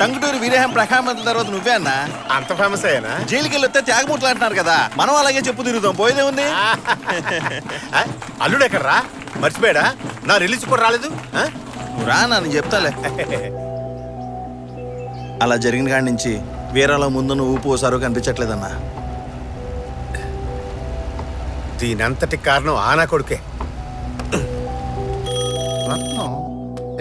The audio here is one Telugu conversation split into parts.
టంగుటూరి వీరేహం ప్రఖామంత్రి తర్వాత నువ్వే అన్నా. అంత ఫేమస్ అయ్యానా? జైలుకి వెళ్ళి వస్తే త్యాగమూర్తులు అంటున్నారు కదా, మనం అలాగే చెప్పు తిరుగుతాం, పోయేదే ఉంది. అల్లుడు ఎక్కడరా? మర్చిపోయాడా? నా రిలీజ్ కూడా రాలేదు. నువ్వు రా నేను చెప్తాలే. అలా జరిగిన కాడి నుంచి వీరాలో ముందు నువ్వు ఊపు ఓసారో కనిపించట్లేదన్నా. దీనంతటి కారణం ఆనా కొడుకే. రత్నం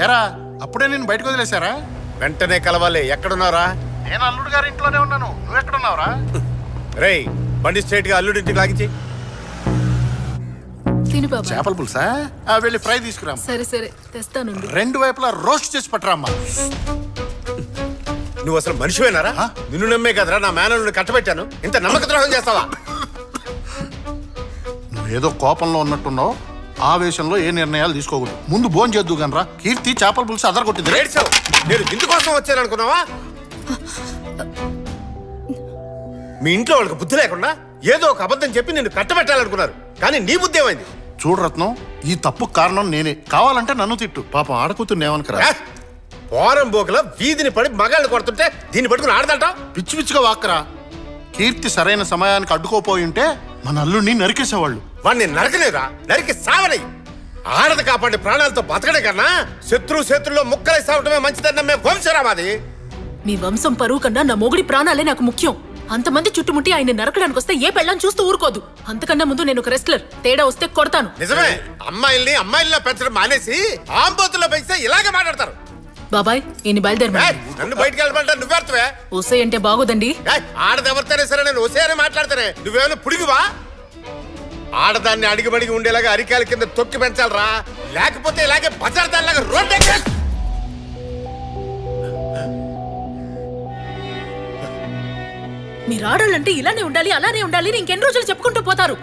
ఎరా అప్పుడే నేను బయటకు వదిలేశారా? వెంటనే కలవాలి. ఎక్కడున్నారా? నేను అల్లుడు గారి ఇంట్లోనే ఉన్నాను. నువ్వు ఎక్కడున్నావురా? రేయ్ బండి స్ట్రైట్ గా అల్లుడి ఇంటికి లాగించి. చేపల పులుసా? వెళ్ళి ఫ్రై తీసుకురా. సరే సరే తెస్తాను. రెండు వైపులా రోస్ట్ చేసి పట్టరామ్మా. నువ్వు అసలు మనిషివేనారా? నిన్ను నమ్మే కదరా నా మేనల్ని కట్టబెట్టాను. ఇంత నమ్మక ద్రోహం చేస్తావా? నువ్వేదో కోపంలో ఉన్నట్టున్నావు. ఆవేశంలో ఏ నిర్ణయాలు తీసుకోకూడదు. ముందు భోజనం చేద్దు గనరా. కీర్తి చేపల పులుసు అదరగొట్టింది. ఏడ్చావు. నేను ఇంటి కోసం వచ్చాను అనుకున్నావా? మీ ఇంట్లో వాళ్ళకి బుద్ధి లేకుండా ఏదో ఒక అబద్ధం చెప్పి నిన్ను కట్టబెట్టాలనుకున్నారు. కానీ నీ బుద్ధి ఏమైంది? చూడు రత్నం, ఈ తప్పు కారణం నేనే. కావాలంటే నన్ను తిట్టు. పాపం ఆడకూతుర్ని ఏమనుకరా? పోరం బోకల వీధిని పడి మగాళ్ళు కొడుతుంటే దీన్ని పట్టుకుని ఆడదంటావు? పిచ్చి పిచ్చిగా వాక్కరా. కీర్తి సరైన సమయానికి అడ్డుకోపోయి ఉంటే మన అల్లుడిని నరికేసేవాళ్ళు. వాడిని నరకలేరా? నరికి సావని. ఆడది కాపాడే ప్రాణాలతో బతకడే కన్నా శత్రులో ముక్కలై సావటమే మంచిదన్న మేము వంశరా మాది. మీ వంశం పరువు కన్నా నా మొగుడి ప్రాణాలే నాకు ముఖ్యం. అంతమంది చుట్టుముట్టి ఆయన నరకడానికి వస్తే ఏ పెళ్ళని చూస్తూ ఊరుకోదు. అంతకన్నా ముందు నేను ఒక రెస్లర్. తేడా వస్తే కొడతాను. నిజమే. అమ్మాయిల్లో పెంచడం మానేసి ఆంబోతుల్లో పెంచితే ఇలాగే మాట్లాడతారు. బాబాయ్ ఈయన బయలుదేరి. నన్ను బయటికి వెళ్ళమంటా నువ్వెడతావే? ఓసే అంటే బాగోదండి. ఆడదెవరితేనే సరే నేను ఓసే అని మాట్లాడతానే. నువ్వేమైనా పుడిగివా? ఆడదాన్ని అడిగిబడిగి ఉండేలాగా అరికాల కింద తొక్కి పెంచాలరా. లేకపోతే ఇలాగే బజార్ దానిలాగా రోడ్డు. మీరు ఆడాలంటే ఇలానే ఉండాలి అలానే ఉండాలి ఇంకెన్ని రోజులు చెప్పుకుంటూ పోతారు.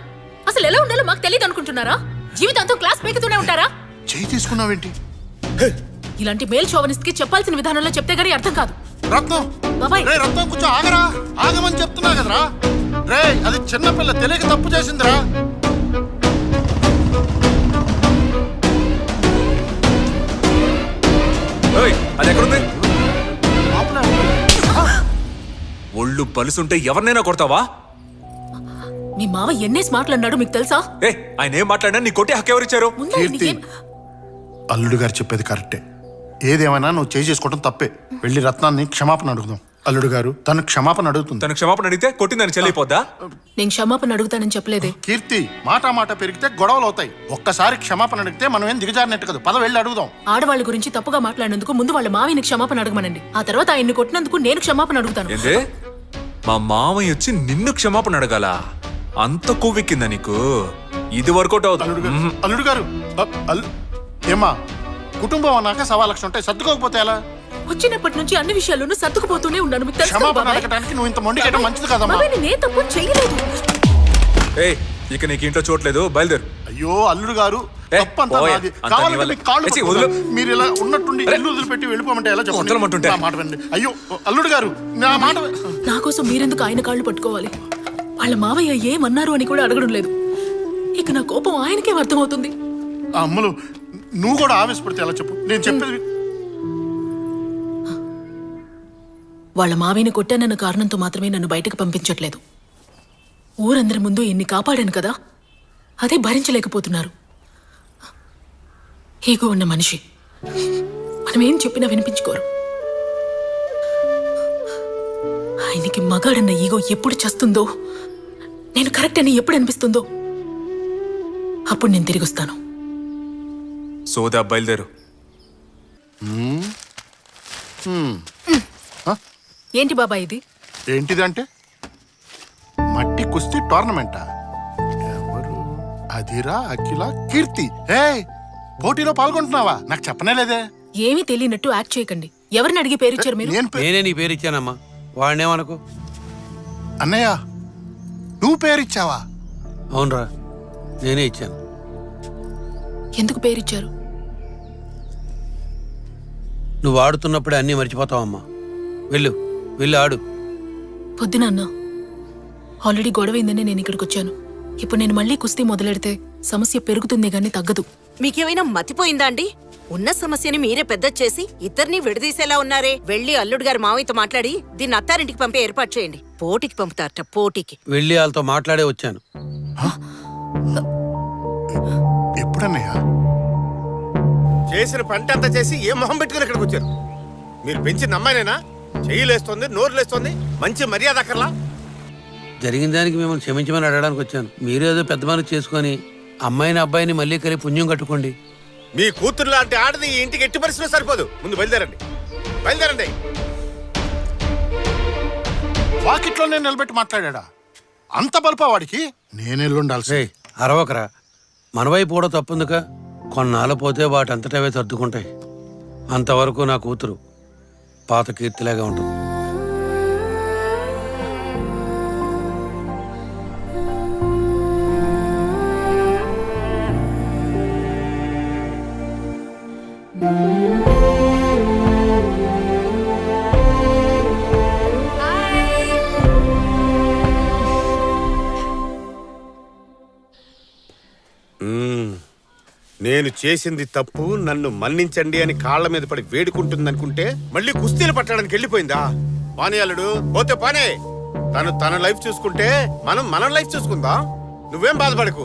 అసలు ఎలా ఉండాలో మాకు తెలియదు అనుకుంటున్నారా? జీవితాంతం క్లాస్ పైకితూనే ఉంటారా? చేయి తీసుకున్నావేంటి? ఇలాంటి మేల్ షోవనిస్ట్ కి చెప్పాల్సిన విధానంలో చెప్తే గానీ అర్థం కాదు. రత్నం బాబాయ్ రే రత్నం కొంచెం ఆగరా. ఆగమని చెప్తున్నా కదరా. రే అది చిన్నపిల్ల తెలియక తప్పు చేసిందిరా. అది ఎక్కడుంది? ఒళ్ళు పలుసుంటే ఎవరినైనా కొడతావా? మీ మావ ఎన్నేసి మాట్లాడినాడు మీకు తెలుసా? ఆయన ఏం మాట్లాడినా నీ కొట్టి హక్కు ఎవరిచ్చారు? కీర్తి అల్లుడు గారు చెప్పేది కరెక్టే. ఏదేమైనా నువ్వు చేసుకోవడం తప్పే. వెళ్ళి రత్నాన్ని క్షమాపణ అడుగుదాం. అల్లుడు గారు తను క్షమాపణ అడుగుతుంది. తను క్షమాపణ అడిగితే కొట్టిందని చెల్లిపోద్దా? నేను క్షమాపణ అడుగుతానని చెప్పలేదే. కీర్తి మాట పెరిగితే గొడవలు అవుతాయి. ఒక్కసారి క్షమాపణ అడిగితే మనం ఏం దిగజారినట్టు కదా. పద వెళ్ళి అడుగుదాం. ఆడవాళ్ళ గురించి తప్పుగా మాట్లాడినందుకు ముందు వాళ్ళ మావిని క్షమాపణ అడగమనండి. ఆ తర్వాత ఆయన్ని కొట్టినందుకు నేను క్షమాపణ అడుగుతాను. ఏందే మా మామయ్య వచ్చి నిన్ను క్షమాపణ అడగాల? అంత కొవ్వెక్కిందా నీకు? ఇది వర్కౌట్ అవుతుంది. అల్లుడు గారు ఏమా కుటుంబం అన్నాక 1,00,000 ఉంటాయి. సర్దుకోకపోతే ఎలా? వచ్చినప్పటి నుంచి అన్ని విషయాల్లోనూ సర్దుకుపోతూనే ఉన్నాను. మీకు తెలుసు క్షమాపణ అడగడానికి నువ్వు ఇంత మొండికేయడం మంచిది కదమ్మా. నేను తప్పు చేయలేదు. ఇక నీకు ఇంట్లో చూడలేదు, బయలుదేరు. అయ్యో అల్లుడు గారు తప్పంతా నాది. కావాలంటే మీకు కాళ్ళు పట్టుకుంటా. మీరు ఇలా ఉన్నట్టుండి ఇల్లు వదిలిపెట్టి వెళ్ళిపోమంటే ఎలా చెప్పండి? నా మాట వినండి. అయ్యో అల్లుడు గారు నా మాట. నా కోసం మీరెందుకు ఆయన కాళ్ళు పట్టుకోవాలి? వాళ్ళ మావయ్య ఏమన్నారు అని కూడా అడగడం లేదు. ఇక నా కోపం ఆయనకే అర్థమవుతుంది. అమ్మలు నువ్వు కూడా ఆవేశపడితే ఎలా చెప్పు? నేను చెప్పేది వాళ్ళ మావయ్యని కొట్టానన్న కారణంతో మాత్రమే నన్ను బయటకు పంపించట్లేదు. ఊరందరి ముందు ఇన్ని కాపాడాను కదా, అదే భరించలేకపోతున్నారు. ఈగో ఉన్న మనిషి మనం ఏం చెప్పినా వినిపించుకోరు. ఆయనకి మగాడన్న ఈగో ఎప్పుడు చేస్తుందో, నేను కరెక్ట్ అని ఎప్పుడు అనిపిస్తుందో అప్పుడు నేను తిరిగి వస్తాను. సోదా బయలుదేరు. ఏంటి బాబా ఇది? ఏంటిదంటే మట్టి కుస్తీ టోర్నమెంటా? ఎవరు? అదిరా అఖిల కీర్తి. పోటీలో పాల్గొంటున్నావా? నాకు చెప్పనే లేదే. ఏమీ తెలియనట్టు యాక్ట్ చేయకండి. ఎవరిని అడిగి పేరిచ్చారు మీరు? నేనే నీ పేరు ఇచ్చానమ్మా. వాడినేమనుకో. అన్నయ్య నువ్వు పేరిచ్చావా? అవునరా, నేనే ఇచ్చాను. ఎందుకు పేరిచ్చారు? నువ్వు ఆడుతున్నప్పుడే అన్నీ మర్చిపోతావమ్మా. వెళ్ళి ఆడు. పొద్దునన్నా ఆల్రెడీ గొడవైందని నేను ఇక్కడికి వచ్చాను. ఇప్పుడు నేను మళ్ళీ కుస్తీ మొదలెడితే సమస్య పెరుగుతుంది గానీ తగ్గదు. మీకేమైనా మతిపోయిందా అండి? ఉన్న సమస్యని మీరే పెద్ద చేసి ఇద్దరిని విడదీసేలా ఉన్నారే. వెళ్ళి అల్లుడు గారి మావయ్యతో మాట్లాడి దీన్ని అత్తారింటికి పంపే ఏర్పాటు చేయండి. పోటీకి పంపుతారట, పోటీకి. వెళ్ళి వాళ్ళతో మాట్లాడే వచ్చాను. ఎప్పుడన్నయ్యా? చేసిన పంట అంతా చేసి ఏ మొహం పెట్టుకుని ఇక్కడికి వచ్చారు? మీరు పెంచిన అమ్మాయినేనా? చెయ్యి లేస్తుంది, నోరు లేస్తుంది, మంచి మర్యాద అక్కర్లా? జరిగిన దానికి మిమ్మల్ని క్షమించమని అడగడానికి వచ్చాను. మీరేదో పెద్ద మనసు చేసుకొని అమ్మాయిని అబ్బాయిని మళ్ళీ కలిపి పుణ్యం కట్టుకోండి. మీ కూతురు లాంటి ఆడది ఈ ఇంటికి ఎట్టి పరిస్థితుల్లో సరిపోదు. ముందు బయలుదేరండి, బయలుదేరండి. వాకిట్లోనే నిలబెట్టి మాట్లాడా? అంత బల్పా వాడికి? నేనెళ్ళుండాల్సి. రేయ్ అరవకరా, మన వైపు కూడా తప్పుందిగా. కొన్నాళ్ళు పోతే వాటంతటవే సర్దుకుంటాయి. అంతవరకు నా కూతురు పాత కీర్తిలాగా ఉంటుంది. నేను చేసింది తప్పు, నన్ను మన్నించండి అని కాళ్ళ మీద పడి వేడుకుంటుందనుకుంటే మళ్ళీ కుస్తీలు పట్టడానికి వెళ్ళిపోయిందా? పానీ అల్లుడు, పోతే పానే. తన లైఫ్ చూసుకుంటే మనం మన లైఫ్ చూసుకుందాం. నువ్వేం బాధపడకు.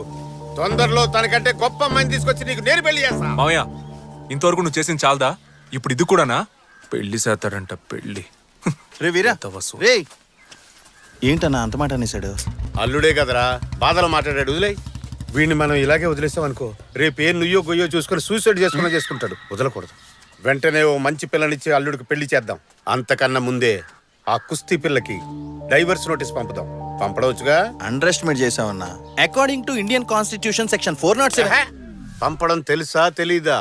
తొందరలో తనకంటే గొప్ప అమ్మాయిని తీసుకొచ్చి నీకు నేను పెళ్లి చేస్తా. మావయ్య, ఇంతవరకు నువ్వు చేసింది చాలదా? ఇప్పుడు ఇది కూడానా? పెళ్లి చేస్తాడంట, పెళ్లి. రే వీరా, ఎంత వసు. రే ఏంటన్నా అంత మాట అనేసాడు? అల్లుడే కదరా, బాధలు మాట్లాడాడు. వదిలే వీడిని మనం ఇలాగే వదిలేస్తాం అనుకో, రేపు ఏం నుయ్యో గొయ్యో చూసుకొని సూసైడ్ చేసుకుంటాడు. వదలకూడదు. వెంటనే ఓ మంచి పిల్లనిచ్చి అల్లుడికి పెళ్లి చేద్దాం. అంతకన్నా ముందే ఆ కుస్తీ పిల్లకి డైవర్స్ నోటీస్ పంపుదాం. పంపడవచ్చుగా? అండర్ ఎస్టిమేట్ చేసావన్నా. According to Indian constitution section 407. పంపడం తెలుసా తెలీదా?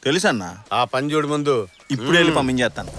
తెలుసన్నా. ఆ పని చూడు ముందు. ఇప్పుడు వెళ్ళి పంపించేస్తాను.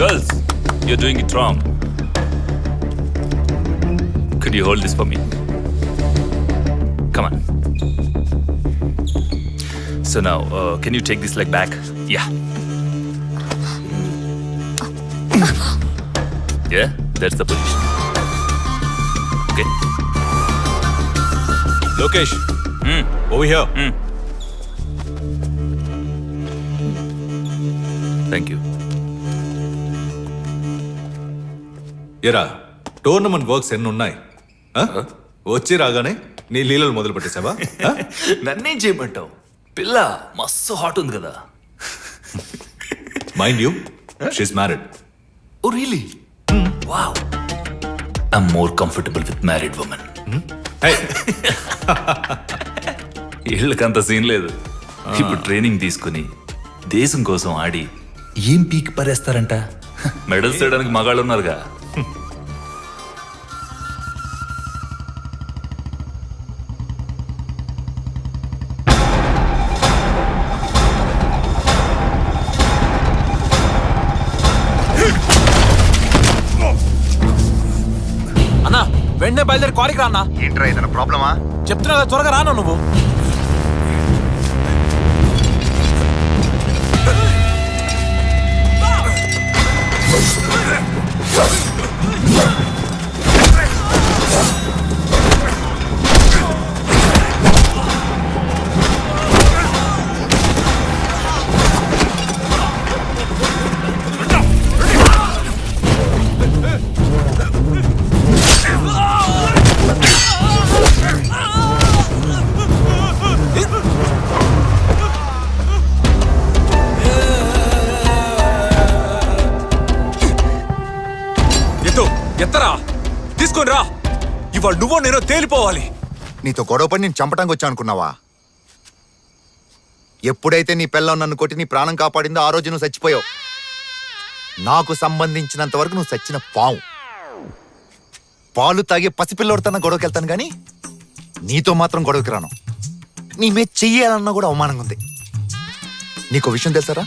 Girls, you're doing it wrong. Could you hold this for me? Come on. So now, can you take this leg back? Yeah. Yeah, that's the position. Okay. Lokesh, over here. Thank you. ఎరా టోర్నమెంట్ వర్క్స్ ఎన్ని ఉన్నాయి? వచ్చి రాగానే నీ లీలలు మొదలు పెట్టేసావా? నన్నేం చేయమంటావు? పిల్ల మస్తు హాట్ ఉంది కదా. Mind you, she's married. Oh really? Wow. I'm more comfortable with married women. వీళ్ళకంత సీన్ లేదు. ఇప్పుడు ట్రైనింగ్ తీసుకుని దేశం కోసం ఆడి ఏం పీకి పరేస్తారంట. మెడల్స్ చేయడానికి మగాళ్ళు ఉన్నారుగా. అన్నా వెంటనే బయలుదేరి కారికి రా అన్నా. ఏంట్రా ఏదైనా ప్రాబ్లమా? చెప్తున్నా కదా, త్వరగా రాను నువ్వు. ఎత్తరా, తీసుకొని రా. ఇవాళ నువ్వో నేను తేలిపోవాలి. నీతో గొడవపడి నేను చంపటానికి వచ్చా అనుకున్నావా? ఎప్పుడైతే నీ పిల్లం నన్ను కొట్టి నీ ప్రాణం కాపాడిందో ఆ రోజు నువ్వు చచ్చిపోయావు. నాకు సంబంధించినంత వరకు నువ్వు చచ్చిన పావు. పాలు తాగే పసిపిల్లడితోనే గొడవకి వెళ్తాను కానీ నీతో మాత్రం గొడవకి రాను. నీ మీద చెయ్యాలన్నా కూడా అవమానంగా ఉంది. నీకు విషయం తెలుసారా?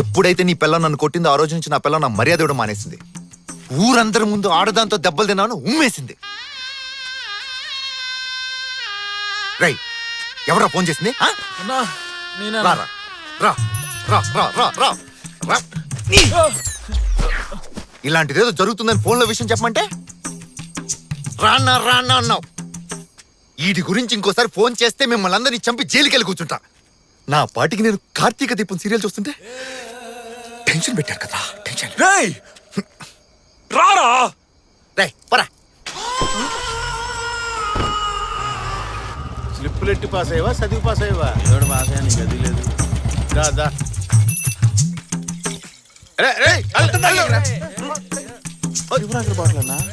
ఎప్పుడైతే నీ పిల్ల నన్ను కొట్టిందో ఆ రోజు నుంచి నా పిల్ల నా మర్యాద ఇవ్వడం మానేసింది. ఊరందరి ముందు ఆడదాంతో దెబ్బలు తిన్నాను ఉమ్మేసింది. రై, ఎవరా ఫోన్ చేసింది? ఆ? రా, రా, రా, రా, రా, రా, రా, రా. ఇలాంటిదేదో జరుగుతుందని ఫోన్లో విషయం చెప్పమంటే రానా రానా అన్నావు. వీటి గురించి ఇంకోసారి ఫోన్ చేస్తే మిమ్మల్ని అందరినీ చంపి జైలుకెళ్ళి కూర్చుంటా. నా పాటికి నేను కార్తీక దీపం సీరియల్ చూస్తుంటే టెన్షన్ పెట్టారు కదా. టెన్షన్ రేయ్ రారా రేయ్, పరా. స్లిప్పులెట్టి పాస్ అయ్యవా, చదివి పాస్ అయ్యవా? పాస్ అయ్యా, నీకు అది లేదు. దా. రే, రే, అల్లు, అల్లు.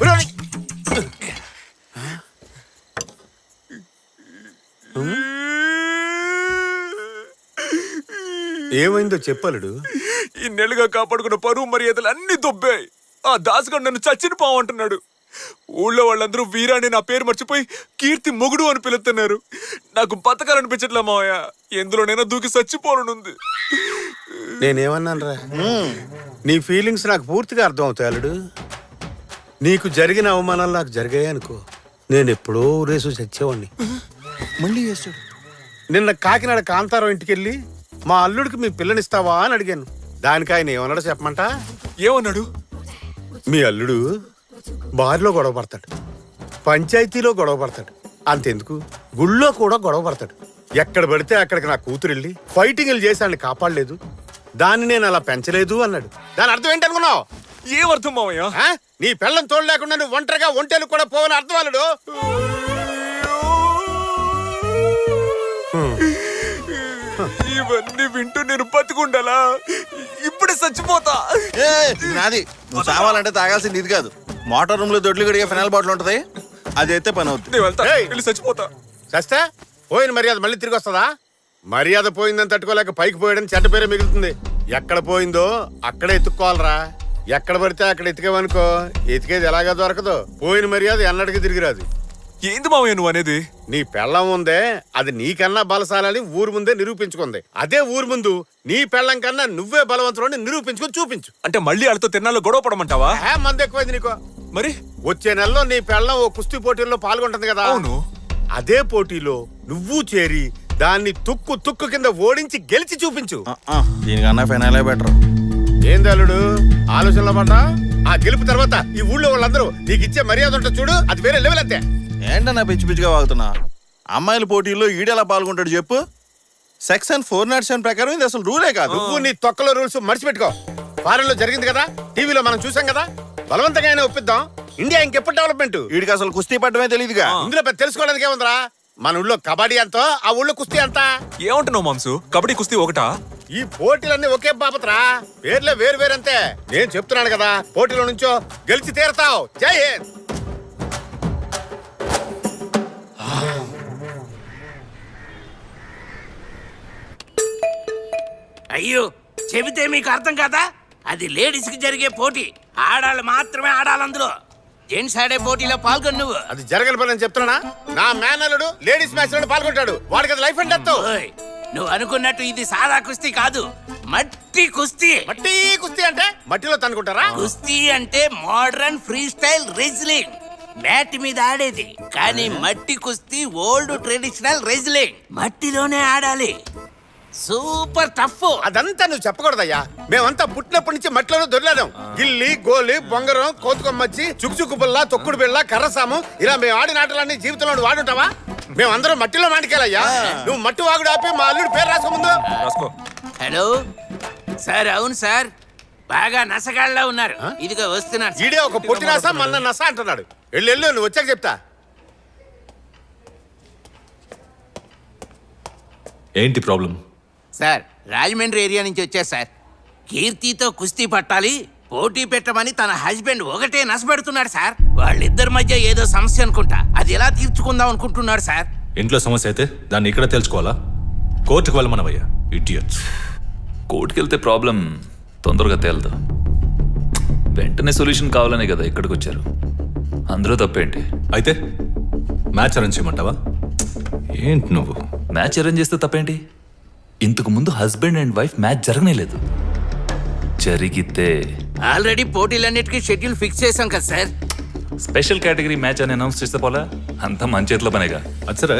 ఉరు. ఏమైందో చెప్పలుడు. ఈ నెలగా కాపాడుకున్న పరువు మర్యాదలు అన్ని దొబ్బాయి. ఆ దాసుగాడు నన్ను చచ్చిన పావంటున్నాడు. ఊళ్ళో వాళ్ళందరూ వీరాని నా పేరు మర్చిపోయి కీర్తి మొగుడు అని పిలుస్తున్నారు. నాకు బతకాలనిపించట్లే మావయ్య. ఎందులోనైనా దూకి చచ్చిపోనుంది. నేనేమన్నాను రా? నీ ఫీలింగ్స్ నాకు పూర్తిగా అర్థం అవుతాయి అల్లుడు. నీకు జరిగిన అవమానాలు నాకు జరిగాయి అనుకో, నేను ఎప్పుడో రేసు చచ్చేవాడిని. మళ్ళీ చేస్తాడు. నిన్న కాకినాడ కాంతారావు ఇంటికెళ్ళి మా అల్లుడికి మీ పిల్లనిస్తావా అని అడిగాను. దానికి ఆయన ఏమన్నాడో చెప్పమంట? ఏమన్నాడు? మీ అల్లుడు బారిలో గొడవ పడతాడు, పంచాయతీలో గొడవ పడతాడు, అంతెందుకు గుళ్ళో కూడా గొడవ పడతాడు. ఎక్కడ పడితే అక్కడికి నా కూతురు వెళ్ళి ఫైటింగ్లు చేసి ఆయన కాపాడలేదు, దాన్ని నేను అలా పెంచలేదు అన్నాడు. దాని అర్థం ఏంటనుకున్నావు? ఏమర్థం మావయ్య? ఆ? నీ పిల్లని తోడు లేకుండా నువ్వు ఒంటరిగా ఒంటేలు కూడా పోవని అర్థం అల్లుడు. ఇవన్నీ వింటూ నేను బతుకుండాలా? ఇప్పుడే చచ్చిపోతా. నాది నువ్వు చావాలంటే తాగాల్సింది ఇది కాదు. మోటార్ రూమ్ లో దొడ్లు గడిగే ఫినాల్ బాటిల్ ఉంటది, అది అయితే పని అవుతుంది. నేను వెళ్తా, ఏయ్! వెళ్ళి చచ్చిపోతా. చస్తే పోయిన మర్యాద మళ్ళీ తిరిగి వస్తుందా? మర్యాద పోయిందని తట్టుకోలేక పైకి పోయడం చెడ్డ పేరే మిగులుతుంది. ఎక్కడ పోయిందో అక్కడే ఎత్తుక్కోవాలరా. ఎక్కడ పడితే అక్కడ ఎతికేవనుకో, ఎతికేది ఎలాగా దొరకదు. పోయిన మర్యాద ఎన్నటికీ తిరిగిరాదు. ఏంది మావయ్య నువ్వు అనేది? నీ పెళ్ళం ఉందే, అది నీకన్నా బలశాలని ఊరు ముందే నిరూపించుకుంది. అదే ఊరు ముందు నీ పెళ్ళం కన్నా నువ్వే బలవంతులని నిరూపించుకుని చూపించు. అంటే మళ్ళీ వాళ్ళతో తిన్నాలో గొడవ పడమంటావా? మంది ఎక్కువైంది నీకో. మరి వచ్చే నెలలో నీ పెళ్ళం ఓ కుస్తీ పోటీల్లో పాల్గొంటుంది కదా. అవును. అదే పోటీలో నువ్వు చేరి దాన్ని తుక్కు తుక్కు కింద ఓడించి గెలిచి చూపించు. దీనికన్నా ఫినాలే బెటర్. ఏంది అల్లుడు ఆలోచనలో పడ్డా? ఆ గెలుపు తర్వాత ఈ ఊళ్ళో వాళ్ళందరూ నీకు ఇచ్చే మర్యాద ఉంటుంది చూడు, అది వేరే లెవెల్ అంతే. ఏంటన్నా పిచ్చి పిచ్చిగా వాగుతున్నా? అమ్మాయిల పోటీల్లో ఈడెలా పాల్గొంటాడు చెప్పు? సెక్షన్ 407 ప్రకారం ఇది అసలు రూలే కాదు. నువ్వు నీ తొక్కలో రూల్స్ మర్చిపెట్టుకో. ఫారెన్ లో జరిగింది కదా, టీవీలో మనం చూసాం కదా. బలవంతంగా అయినా ఒప్పిద్దాం. ఇండియా ఇంకెప్పుడు డెవలప్మెంట్? వీడికి అసలు కుస్తీ పట్టమే తెలియదుగా. ఇందులో పెద్ద తెలుసుకోవడానికి ఏముందిరా? మన ఊళ్ళో కబడ్డీ ఎంతో, ఆ ఊళ్ళో కుస్తీ ఎంత? ఏమంటున్నావు మాంసు? కబడ్డీ కుస్తీ ఒకటా? ఈ పోటీలన్నీ ఒకే బాపత్రా, పేర్లే వేరు వేరంతే. నేను చెప్తున్నాను కదా, పోటీలో నుంచో గెలిచి తీరతావు. జై హింద్. అయ్యో, చెబితే మీకు అర్థం కాదా? అది లేడీస్ కి జరిగే పోటీ, ఆడాళ్ళు మాత్రమే ఆడాలి అందులో. జెంట్స్ ఆడే పోటీలో పాల్గొని నువ్వు. అది జరగని పని అని చెప్తున్నా. నా మేనల్లుడు లేడీస్ మ్యాచ్ లో పాల్గొంటాడు. వాడికి అది లైఫ్ అండ్ డెత్. ఓయ్, నువ్వు అనుకున్నట్టు ఇది సాదా కుస్తీ కాదు, మట్టి కుస్తీ. మట్టి కుస్తీ అంటే మట్టిలో తనుకుంటారా? కుస్తీ అంటే modern free style wrestling, mat మీద ఆడేది. కానీ మట్టి కుస్తీ ఓల్డ్ ట్రెడిషనల్ రెజ్లింగ్, మట్టిలోనే ఆడాలి. Super tough. అదంతా నువ్వు చెప్పకూడదయ్యా. మేమంతా పుట్టినప్పటి నుంచి మట్టిలోనే దొరలేదాం. గిల్లి, గోలి, బొంగరం, కోతుకొమ్మచ్చి, చుక్చుక్కు బిళ్ళ, తొక్కుడు బిళ్ళ, కర్రసాము, ఇలా మేము ఆడిన ఆటలన్నీ జీవితంలో వాడుంటావా? మేమందరం మట్టిలో మాటికెళ్ళయ్యా. నువ్వు మట్టి వాగుడు ఆపి మా అల్లుడు పేరు రాసుకో ముందు. రాసుకో. Hello sir. అవును సార్, బాగా నసగాళ్ళ ఉన్నారు. ఇదిగో వస్తున్నారు. ఈడే ఒక పొట్టి నస, మన్న నస అంటున్నాడు. వెళ్ళు, నువ్వు వచ్చాక చెప్తా. ఏంటి ప్రాబ్లం? సార్, రాజమండ్రి ఏరియా నుంచి వచ్చా సార్. కీర్తితో కుస్తీ పట్టాలి, పోటీ పెట్టమని తన హస్బెండ్ ఒకటే నసపెడుతున్నాడు సార్. వాళ్ళిద్దరి మధ్య ఏదో సమస్య అనుకుంటా, అది ఎలా తీర్చుకుందాం అనుకుంటున్నాడు సార్. ఇంట్లో సమస్య అయితే దాన్ని ఇక్కడ తెలుసుకోవాలా? కోర్టుకు వెళ్ళమనవయ్యా, ఇడియట్స్. కోర్టుకి వెళ్తే ప్రాబ్లం తొందరగా తేలదు. వెంటనే సొల్యూషన్ కావాలనే కదా ఇక్కడికి వచ్చారు. అందులో తప్పేంటి? అయితే మ్యాచ్ అరేంజ్ చేయమంటావా? ఏంటి నువ్వు? మ్యాచ్ అరేంజ్ చేస్తే తప్పేంటి? ఇంతకు ముందు హస్బెండ్ అండ్ వైఫ్ మ్యాచ్ జరగనేలేదు. జరిగితే ఆల్రెడీ పోటీలన్నిటికీ షెడ్యూల్ ఫిక్స్ చేశాం కదా సార్. స్పెషల్ కేటగిరీ మ్యాచ్ అని అనౌన్స్ చేస్తే పోలా, అంతా మన చేతిలో పనేగా. అది సరే,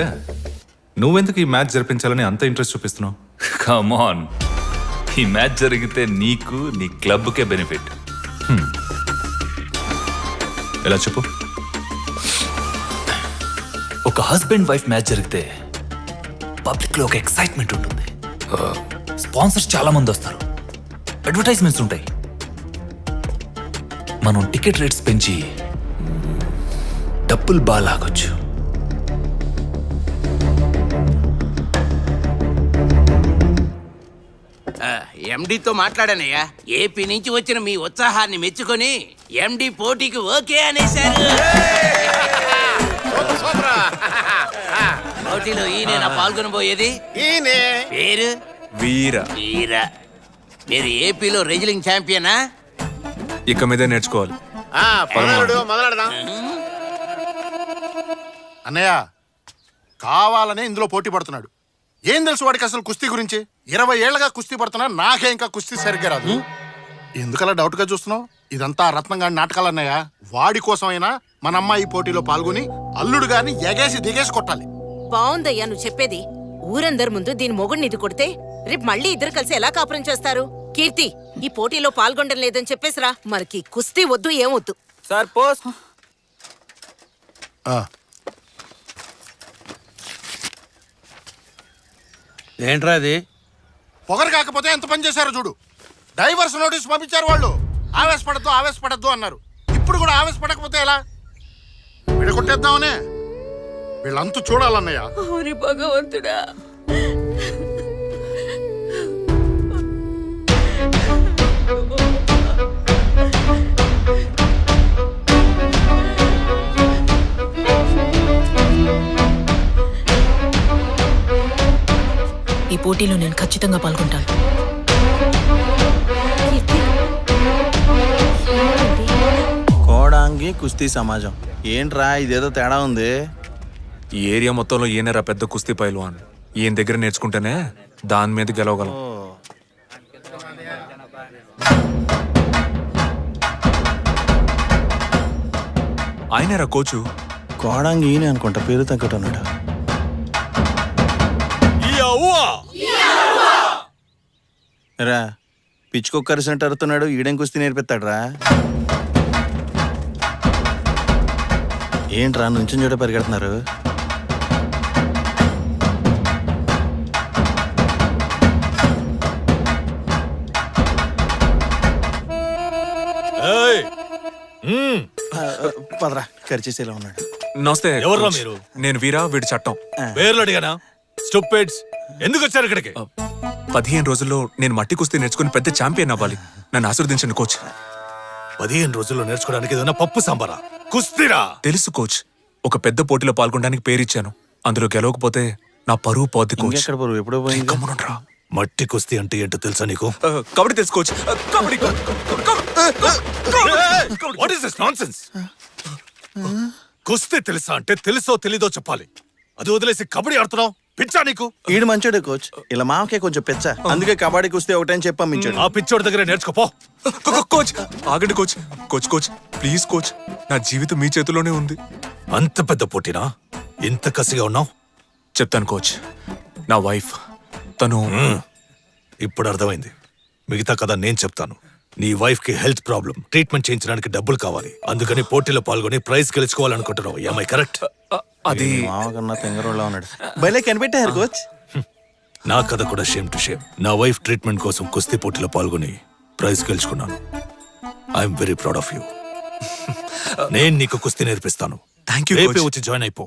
నువ్వెందుకు ఈ మ్యాచ్ జరిపించాలని అంత ఇంట్రెస్ట్ చూపిస్తున్నావు? కమాన్, ఈ మ్యాచ్ జరిగితే నీకు నీ క్లబ్కే బెనిఫిట్. ఎలా చెప్పు? ఒక హస్బెండ్ వైఫ్ మ్యాచ్ జరిగితే పబ్లిక్ లో ఒక ఎక్సైట్మెంట్ ఉంటుంది. స్పాన్సర్స్ చాలా మంది వస్తారు, అడ్వర్టైజ్మెంట్స్ ఉంటాయి. మనం టికెట్ రేట్స్ పెంచి డబ్బులు బాగా లాగొచ్చు. ఎండితో మాట్లాడానయ్యా. ఏపీ నుంచి వచ్చిన మీ ఉత్సాహాన్ని మెచ్చుకొని ఎండి పోటీకి ఓకే అనేశారు. పోటీలో ఈయన పాల్గొనబోయేది. ఈయనే పేరు వీర. వీర. మీరు ఏపీలో రెజ్లింగ్ ఛాంపియనా? ఇక మీదే నేర్చుకోవాలి. మొదలెడదాం. అన్నయ్య కావాలనే ఇందులో పోటీ పడుతున్నాడు. ఏం తెలుసు వాడికి అసలు కుస్తీ గురించి? 20 ఏళ్లగా కుస్తీ పడుతున్నా, నాకే ఇంకా కుస్తీ సరిగ్గా రాదు. ఎందుకలా డౌట్ గా చూస్తున్నావు? ఇదంతా రత్నంగాడి నాటకాలు అన్నయ్య. వాడి కోసమైనా మన అమ్మాయి పోటీలో పాల్గొని అల్లుడు గారిని ఎగేసి దిగేసి కొట్టాలి. బావుందయ్యా నువ్వు చెప్పేది. ఊరందరి ముందు దీని మొగుడిని ఇది కొడితే రేపు మళ్ళీ ఇద్దరు కలిసి ఎలా కాపురం చేస్తారు? కీర్తి, ఈ పోటీలో పాల్గొనడం లేదని చెప్పేసిరా. మనకి కుస్తీ వద్దు, ఏం వద్దు. Sir post. ఏంట్రా అది? పొగరు కాకపోతే ఎంత పని చేశారో చూడు. డైవర్స్ నోటీస్ పంపించారు వాళ్ళు. ఆవేశపడద్దు అన్నారు. ఇప్పుడు కూడా ఆవేశపడకపోతే ఎలా? విడగొట్టేద్దామనే. వీళ్ళంతూ చూడాలన్నయ్య. భగవంతుడా. ఈ పోటీలో నేను ఖచ్చితంగా పాల్గొంటాను. కోడాంగి కుస్తీ సమాజం ఏంట్రా ఇదేదో తేడా ఉంది. ఈ ఏరియా మొత్తంలో ఈయనరా పెద్ద కుస్తీ పైల్వాన్. ఈయన దగ్గర నేర్చుకుంటేనే దాని మీద గెలవగలం. ఆయనరా కోచు. కోడాంగి ఈయన అనుకుంటా, పేరు తగ్గట్టు అన్నాడు. రా పిచ్చుకొక్కరిసినట్టు అరుతున్నాడు. ఈడేం కుస్తీ నేర్పిస్తాడు రా. ఏంట్రా నుంచుని చోట పరిగెడుతున్నారు? పదరా, ఖర్చేసేలా ఉన్నాడు. నమస్తే. ఎవర్రా మీరు? నేను వీరా, వీడి చట్టం. పేర్లు అడిగానా? స్టూపిడ్స్, ఎందుకు వచ్చారు ఇక్కడికి? 15 రోజుల్లో నేను మట్టి కుస్తీ నేర్చుకుని పెద్ద ఛాంపియన్ అవ్వాలి. నన్ను ఆశీర్వదించండి కోచ్. 15 రోజుల్లో నేర్చుకోవడానికి ఏదైనా పప్పు సాంబారా? కుస్తీరా? తెలుసు కోచ్. ఒక పెద్ద పోటీలో పాల్గొనడానికి పేరిచ్చాను. అందులో గెలవకపోతే నా పరువు పోద్ది కోచ్. ఎక్కడ పరువు? ఎప్పుడో పోయింది. గమ్మునుండ్రా. మట్టి కుస్తీ అంటే ఏంటో తెలుసా నీకు? కబడ్డీ తెలుసు coach. Kabaddi. What is this nonsense? కుస్తీ తెలుసా అంటే తెలుసో తెలీదో చెప్పాలి. అది వదిలేసి కబడ్డీ ఆడుతున్నావు. పిచ్చా నీకు? ఈడు మంచోడే కోచ్. ఇలా మామకే కొంచెం పెచ్చ, అందుకే కబడ్డీ కుస్తీ ఒకటని చెప్పి పంపించాడు. ఆ పిచ్చోడి దగ్గర నేర్చుకోపో. కోచ్ ఆగండి coach. Coach coach please coach, నా జీవితం మీ చేతిలోనే ఉంది. అంత పెద్ద పోటీనా? ఇంత కసిగా ఉన్నావు? చెప్తాను కోచ్. నా వైఫ్ తను ఇప్పుడు అర్థమైంది. మిగతా కథ నేను చెప్తాను. నీ వైఫ్ కి హెల్త్ ప్రాబ్లం, ట్రీట్మెంట్ చేయించడానికి డబ్బులు కావాలి. అందుకని పోటీలో పాల్గొని ప్రైజ్ గెలుచుకోవాలనుకుంటున్నావు. ఏమై కరెక్ట్? అది మామకన్నా తెంగరోళ్ళ ఉన్నాడు. బయలే కనిపెట్టారు కోచ్. నా కథ కూడా షేమ్ టు షేమ్. నా వైఫ్ ట్రీట్మెంట్ కోసం కుస్తీ పోటీలో పాల్గొని ప్రైజ్ గెలుచుకున్నాను. I'm very proud of you. నేను నీకు కుస్తీ నేర్పిస్తాను. Thank you. రేపే వచ్చి జాయిన్ అయిపో.